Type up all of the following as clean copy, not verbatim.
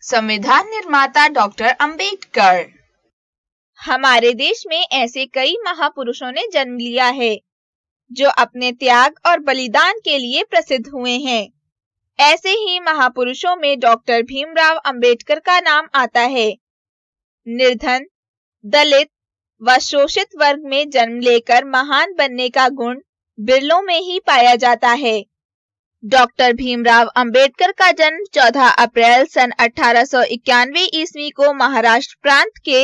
संविधान निर्माता डॉक्टर अंबेडकर। हमारे देश में ऐसे कई महापुरुषों ने जन्म लिया है जो अपने त्याग और बलिदान के लिए प्रसिद्ध हुए हैं। ऐसे ही महापुरुषों में डॉक्टर भीमराव अंबेडकर का नाम आता है। निर्धन, दलित व शोषित वर्ग में जन्म लेकर महान बनने का गुण बिरलों में ही पाया जाता है। डॉक्टर भीमराव अंबेडकर का जन्म 14 अप्रैल सन 1891 ईस्वी को महाराष्ट्र प्रांत के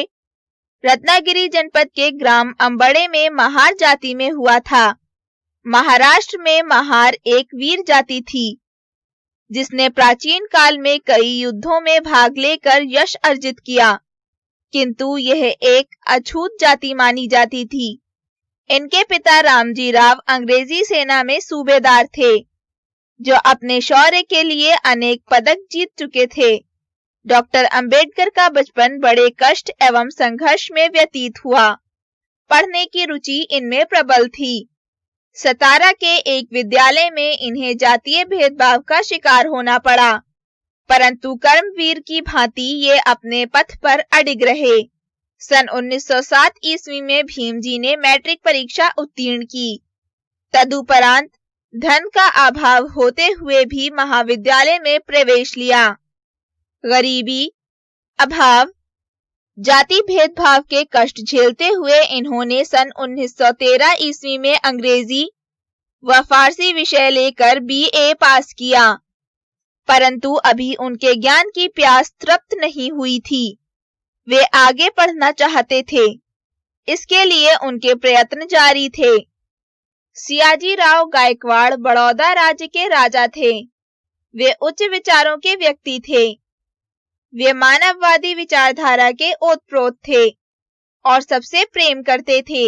रत्नागिरी जनपद के ग्राम अंबड़े में महार जाति में हुआ था। महाराष्ट्र में महार एक वीर जाति थी जिसने प्राचीन काल में कई युद्धों में भाग लेकर यश अर्जित किया, किंतु यह एक अछूत जाति मानी जाती थी। इनके पिता रामजी राव अंग्रेजी सेना में सूबेदार थे जो अपने शौर्य के लिए अनेक पदक जीत चुके थे। डॉक्टर अंबेडकर का बचपन बड़े कष्ट एवं संघर्ष में व्यतीत हुआ। पढ़ने की रुचि इनमें प्रबल थी। सतारा के एक विद्यालय में इन्हें जातीय भेदभाव का शिकार होना पड़ा, परंतु कर्मवीर की भांति ये अपने पथ पर अडिग रहे। सन 1907 ईस्वी में भीम जी ने मैट्रिक परीक्षा उत्तीर्ण की। तदुपरांत धन का अभाव होते हुए भी महाविद्यालय में प्रवेश लिया। गरीबी, अभाव, जाति भेदभाव के कष्ट झेलते हुए इन्होंने सन 1913 ईस्वी में अंग्रेजी व फारसी विषय लेकर BA पास किया, परंतु अभी उनके ज्ञान की प्यास तृप्त नहीं हुई थी। वे आगे पढ़ना चाहते थे। इसके लिए उनके प्रयत्न जारी थे। सियाजी राव गायकवाड़ बड़ौदा राज्य के राजा थे। वे उच्च विचारों के व्यक्ति थे। वे मानववादी विचारधारा के ओतप्रोत थे और सबसे प्रेम करते थे।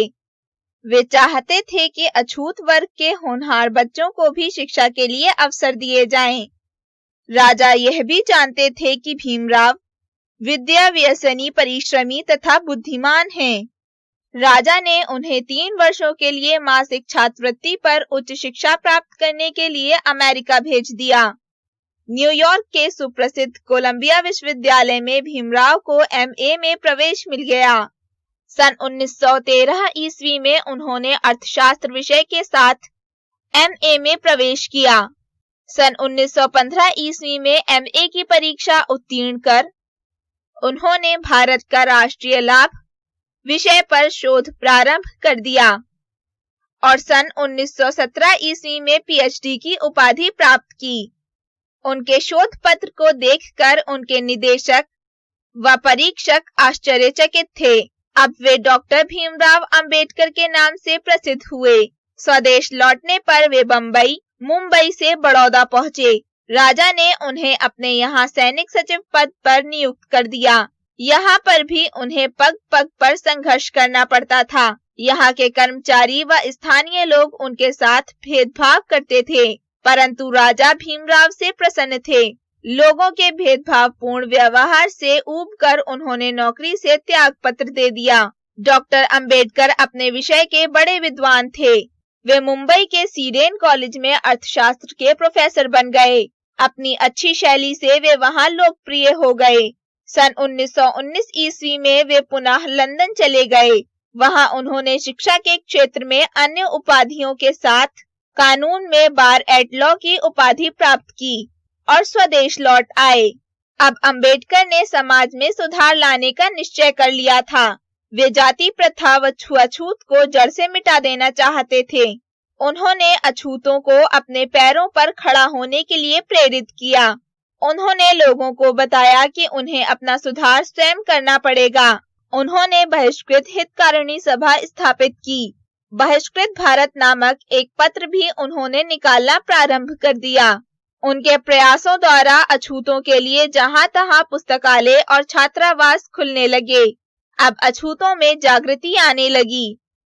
वे चाहते थे कि अछूत वर्ग के होनहार बच्चों को भी शिक्षा के लिए अवसर दिए जाएं। राजा यह भी जानते थे कि भीमराव विद्या व्यसनी, परिश्रमी तथा बुद्धिमान हैं। राजा ने उन्हें 3 वर्षों के लिए मासिक छात्रवृत्ति पर उच्च शिक्षा प्राप्त करने के लिए अमेरिका भेज दिया। न्यूयॉर्क के सुप्रसिद्ध कोलंबिया विश्वविद्यालय में भीमराव को MA में प्रवेश मिल गया। सन 1913 ईस्वी में उन्होंने अर्थशास्त्र विषय के साथ MA में प्रवेश किया। सन 1915 ईस्वी में MA की परीक्षा उत्तीर्ण कर उन्होंने भारत का राष्ट्रीय लाभ विषय पर शोध प्रारंभ कर दिया और सन 1917 ईस्वी में PhD की उपाधि प्राप्त की। उनके शोध पत्र को देखकर उनके निदेशक व परीक्षक आश्चर्यचकित थे। अब वे डॉक्टर भीमराव अंबेडकर के नाम से प्रसिद्ध हुए। स्वदेश लौटने पर वे बंबई, मुंबई से बड़ौदा पहुंचे। राजा ने उन्हें अपने यहाँ सैनिक सचिव पद पर नियुक्त कर दिया। यहाँ पर भी उन्हें पग पग पर संघर्ष करना पड़ता था। यहाँ के कर्मचारी व स्थानीय लोग उनके साथ भेदभाव करते थे, परंतु राजा भीमराव से प्रसन्न थे। लोगों के भेदभावपूर्ण व्यवहार से ऊबकर उन्होंने नौकरी से त्याग पत्र दे दिया। डॉक्टर अंबेडकर अपने विषय के बड़े विद्वान थे। वे मुंबई के सीडेन कॉलेज में अर्थशास्त्र के प्रोफेसर बन गए। अपनी अच्छी शैली से वे वहां लोकप्रिय हो गए। सन 1919 ईस्वी में वे पुनः लंदन चले गए। वहां उन्होंने शिक्षा के क्षेत्र में अन्य उपाधियों के साथ कानून में बार एट लॉ की उपाधि प्राप्त की और स्वदेश लौट आए। अब अंबेडकर ने समाज में सुधार लाने का निश्चय कर लिया था। वे जाति प्रथा व छुआछूत को जड़ से मिटा देना चाहते थे। उन्होंने अछूतों को अपने पैरों पर खड़ा होने के लिए प्रेरित किया। उन्होंने लोगों को बताया कि उन्हें अपना सुधार स्वयं करना पड़ेगा। उन्होंने बहिष्कृत हितकारिणी सभा स्थापित की। बहिष्कृत भारत नामक एक पत्र भी उन्होंने निकालना प्रारंभ कर दिया। उनके प्रयासों द्वारा अछूतों के लिए जहां तहां पुस्तकालय और छात्रावास खुलने लगे। अब अछूतों में जागृति आने लगी।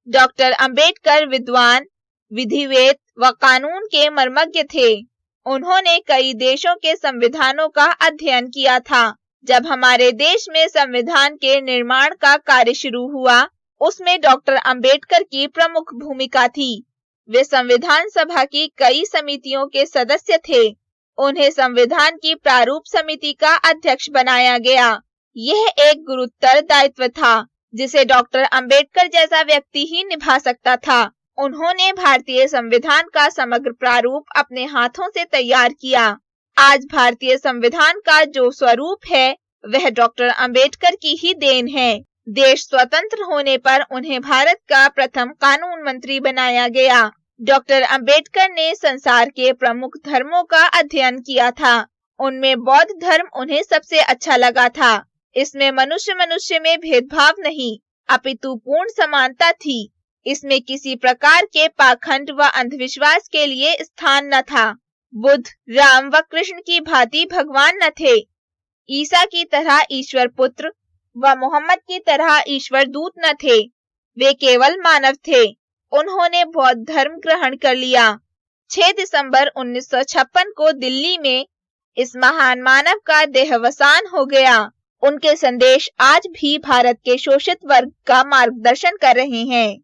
डॉक्टर अंबेडकर विद्वान, विधिवेद व कानून के मर्मज्ञ थे। उन्होंने कई देशों के संविधानों का अध्ययन किया था। जब हमारे देश में संविधान के निर्माण का कार्य शुरू हुआ, उसमें डॉक्टर अंबेडकर की प्रमुख भूमिका थी। वे संविधान सभा की कई समितियों के सदस्य थे। उन्हें संविधान की प्रारूप समिति का अध्यक्ष बनाया गया। यह एक गुरुतर दायित्व था जिसे डॉक्टर अंबेडकर जैसा व्यक्ति ही निभा सकता था। उन्होंने भारतीय संविधान का समग्र प्रारूप अपने हाथों से तैयार किया। आज भारतीय संविधान का जो स्वरूप है वह डॉक्टर अंबेडकर की ही देन है। देश स्वतंत्र होने पर उन्हें भारत का प्रथम कानून मंत्री बनाया गया। डॉक्टर अंबेडकर ने संसार के प्रमुख धर्मों का अध्ययन किया था। उनमें बौद्ध धर्म उन्हें सबसे अच्छा लगा था। इसमें मनुष्य में भेदभाव नहीं, अपितु पूर्ण समानता थी। इसमें किसी प्रकार के पाखंड व अंधविश्वास के लिए स्थान न था। बुद्ध, राम व कृष्ण की भांति भगवान न थे। ईसा की तरह ईश्वर पुत्र व मोहम्मद की तरह ईश्वर दूत न थे। वे केवल मानव थे। उन्होंने बौद्ध धर्म ग्रहण कर लिया। 6 दिसंबर 1956 को दिल्ली में इस महान मानव का देहावसान हो गया। उनके संदेश आज भी भारत के शोषित वर्ग का मार्गदर्शन कर रहे हैं।